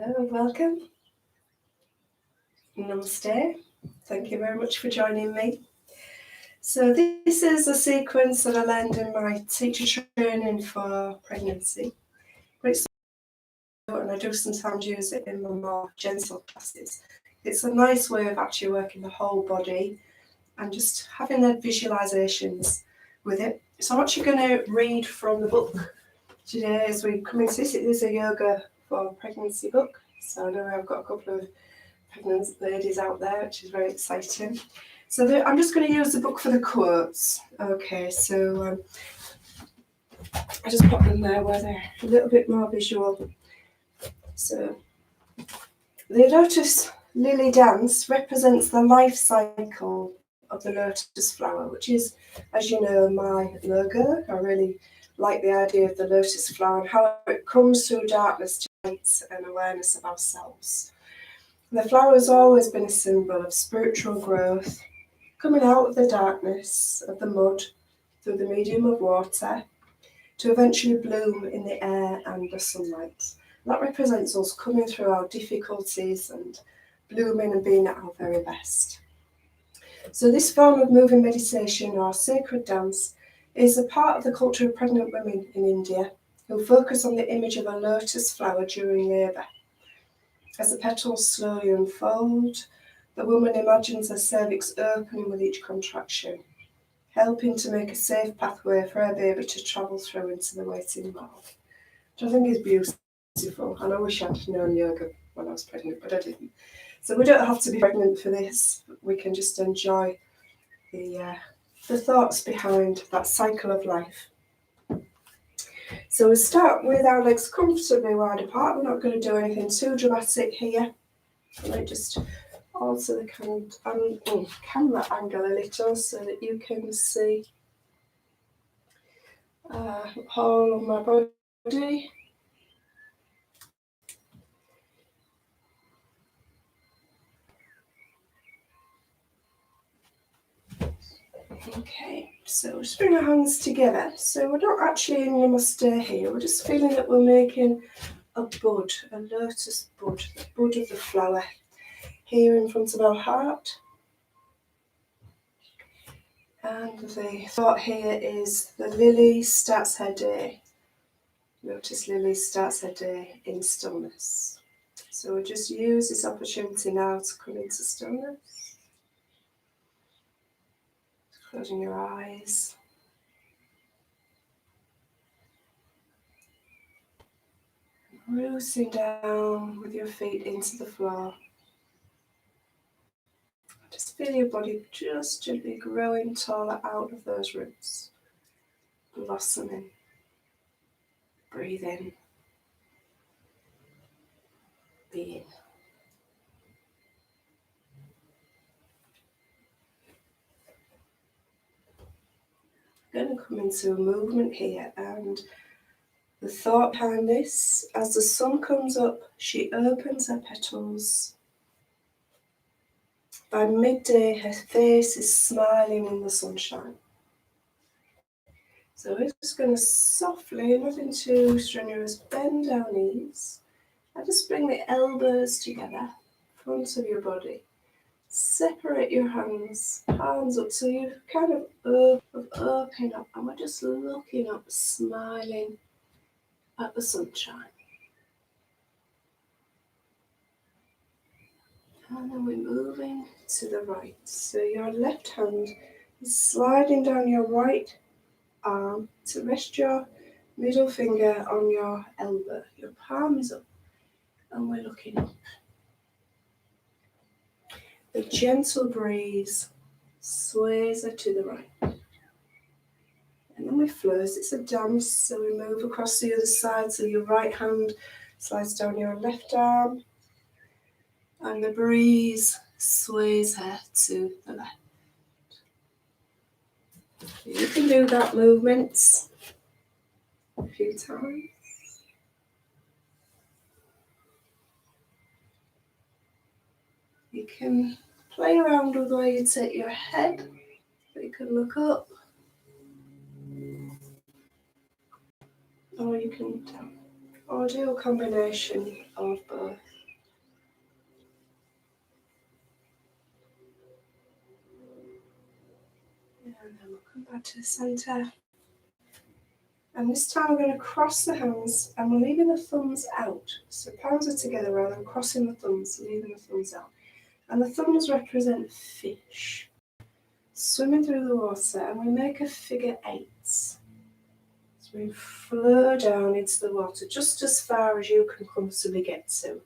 Hello, welcome. Namaste. Thank you very much for joining me. So this is a sequence that I learned in my teacher training for pregnancy. And I do sometimes use it in my more gentle classes. It's a nice way of actually working the whole body and just having the visualizations with it. So I'm actually going to read from the book today as we come into this. It is a yoga for pregnancy book. So I know I've got a couple of pregnant ladies out there, which is very exciting. So I'm just going to use the book for the quotes. Okay, so I just put them there where they're a little bit more visual. So the Lotus Lily dance represents the life cycle of the lotus flower, which is, as you know, my logo. I really like the idea of the lotus flower and how it comes through darkness to light and awareness of ourselves. The flower has always been a symbol of spiritual growth, coming out of the darkness of the mud through the medium of water to eventually bloom in the air and the sunlight. That represents us coming through our difficulties and blooming and being at our very best. So this form of moving meditation or sacred dance is a part of the culture of pregnant women in India who focus on the image of a lotus flower during labour. As the petals slowly unfold, the woman imagines her cervix opening with each contraction, helping to make a safe pathway for her baby to travel through into the waiting world, which I think is beautiful. And I wish I'd known yoga when I was pregnant, but I didn't. So we don't have to be pregnant for this. We can just enjoy the thoughts behind that cycle of life. So we start with our legs comfortably wide apart. We're not going to do anything too dramatic here. I might just alter the camera angle a little so that you can see whole of my body. Okay, so just bring our hands together. So we're not actually in Namaste here, we're just feeling that we're making a bud, a lotus bud, the bud of the flower, here in front of our heart. And the thought here is the lily starts her day. Lotus lily starts her day in stillness. So we'll just use this opportunity now to come into stillness. Closing your eyes. Rooting down with your feet into the floor. Just feel your body just gently growing taller out of those roots. Blossoming. Breathe in. Being. I'm going to come into a movement here, and the thought behind this, as the sun comes up, she opens her petals. By midday, her face is smiling in the sunshine. So we're just going to softly, nothing too strenuous, bend our knees and just bring the elbows together, front of your body. Separate your hands, palms up, so you kind of open up, and we're just looking up, smiling at the sunshine. And then we're moving to the right. So your left hand is sliding down your right arm to rest your middle finger on your elbow. Your palm is up, and we're looking up. The gentle breeze sways her to the right. And then we flow. It's a dance, so we move across the other side. So your right hand slides down your left arm, and the breeze sways her to the left. You can do that movement a few times. You can play around with the way you take your head. You can look up, or you can do a combination of both. And then we'll come back to the centre. And this time we're going to cross the hands and we're leaving the thumbs out. So palms are together rather than crossing the thumbs, leaving the thumbs out. And the thumbs represent fish swimming through the water, and we make a figure 8. So we flow down into the water just as far as you can comfortably get to.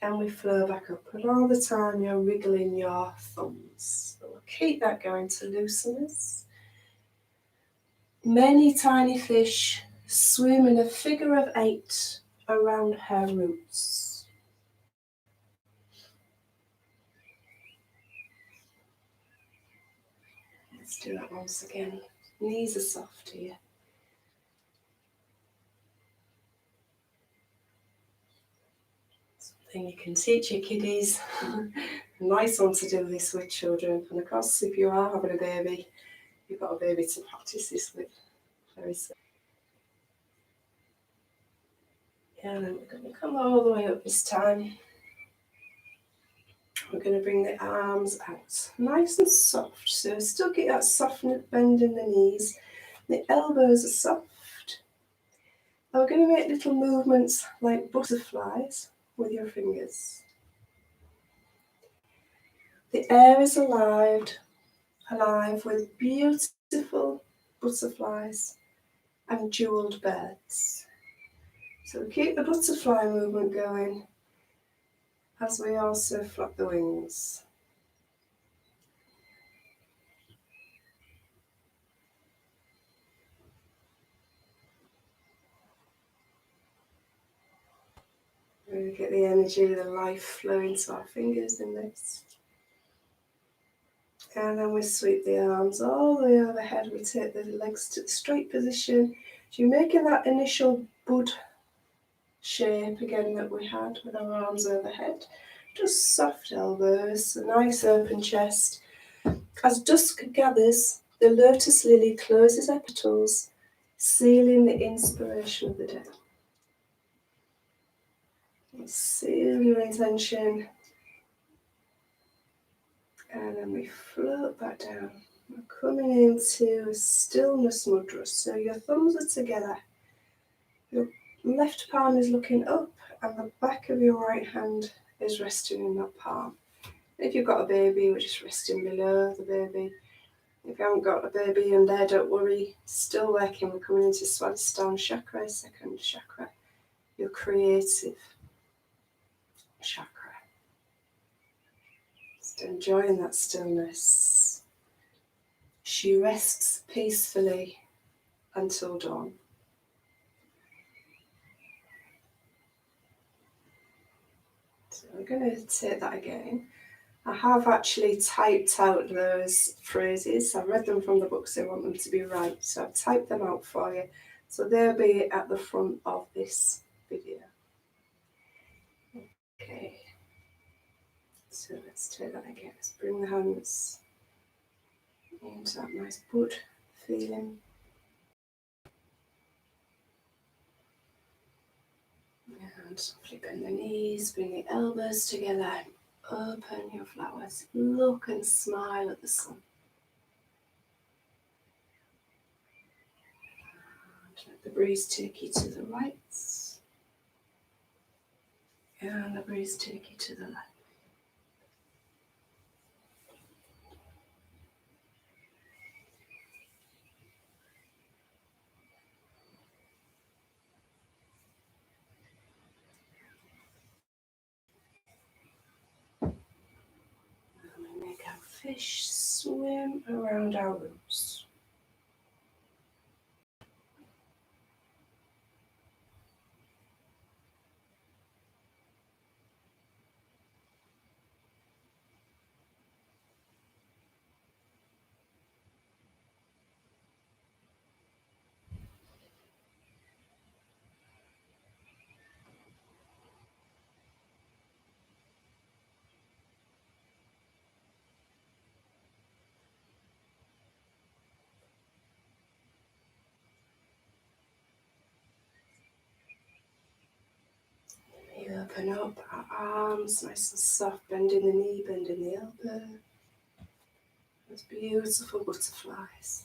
And we flow back up, and all the time you're wriggling your thumbs. So we'll keep that going to loosen us. Many tiny fish swim in a figure of 8 around her roots. Let's do that once again. Knees are soft here. Something you can teach your kiddies. A nice one to do this with children. And of course, if you are having a baby, you've got a baby to practice this with. Very simple. And then we're going to come all the way up this time. We're going to bring the arms out, nice and soft. So still get that soft bend in the knees. The elbows are soft. And we're going to make little movements like butterflies with your fingers. The air is alive with beautiful butterflies and jeweled birds. So keep the butterfly movement going as we also flap the wings. Really get the energy, the life flowing to our fingers in this. And then we sweep the arms all the way overhead. We take the legs to the straight position. So you're making that initial bud shape again that we had with our arms overhead. Just soft elbows, a nice open chest. As dusk gathers, the lotus lily closes her petals, sealing the inspiration of the day. Seal your intention, and then we float back down. We're coming into a stillness mudra, so your thumbs are together. Your left palm is looking up, and the back of your right hand is resting in that palm. If you've got a baby, we're just resting below the baby. If you haven't got a baby in there, don't worry. Still working. We're coming into Swadhisthana chakra, second chakra, your creative chakra. Just enjoying that stillness. She rests peacefully until dawn. So we're going to take that again. I have actually typed out those phrases. I've read them from the books. I want them to be right. So I've typed them out for you. So they'll be at the front of this video. Okay. So let's take that again. Let's bring the hands into that nice bud feeling. And softly bend the knees, bring the elbows together. Open your flowers. Look and smile at the sun. And let the breeze take you to the right. And the breeze take you to the left. Make our fish swim around our roots. We open up our arms, nice and soft, bending the knee, bending the elbow. Those beautiful butterflies.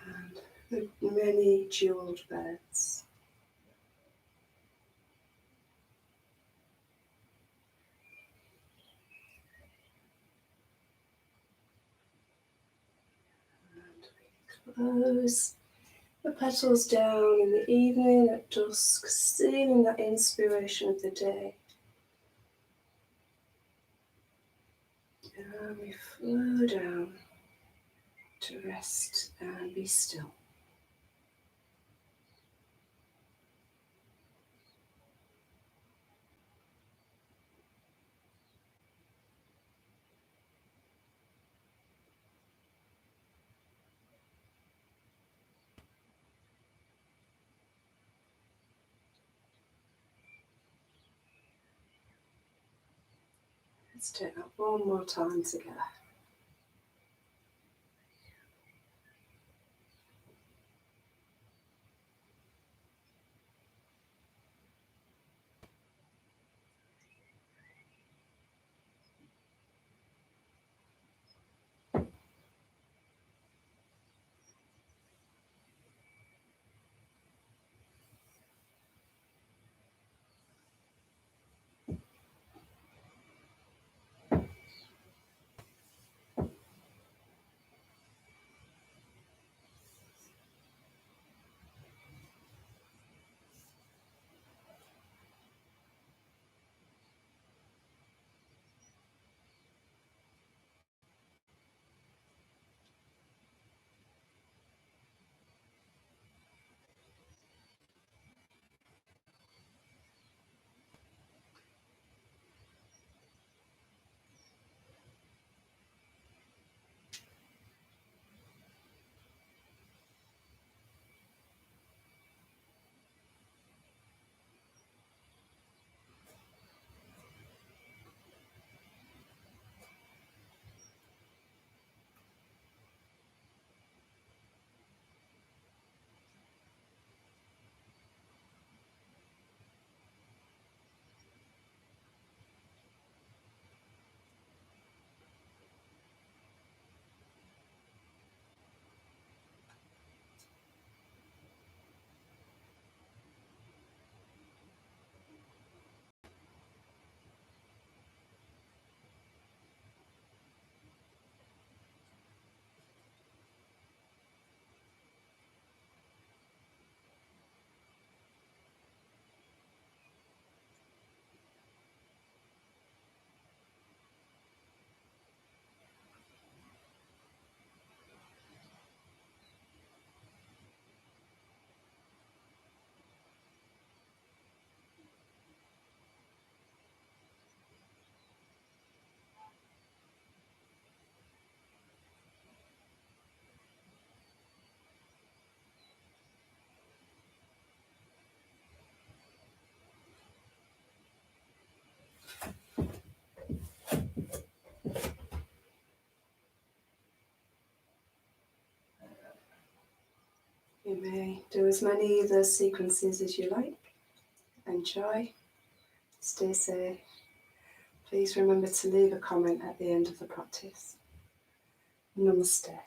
And the many jeweled birds. And we close the petals down in the evening at dusk, sealing that inspiration of the day. And we flow down to rest and be still. Let's take that one more time together. You may do as many of those sequences as you like. Enjoy. Stay safe. Please remember to leave a comment at the end of the practice. Namaste.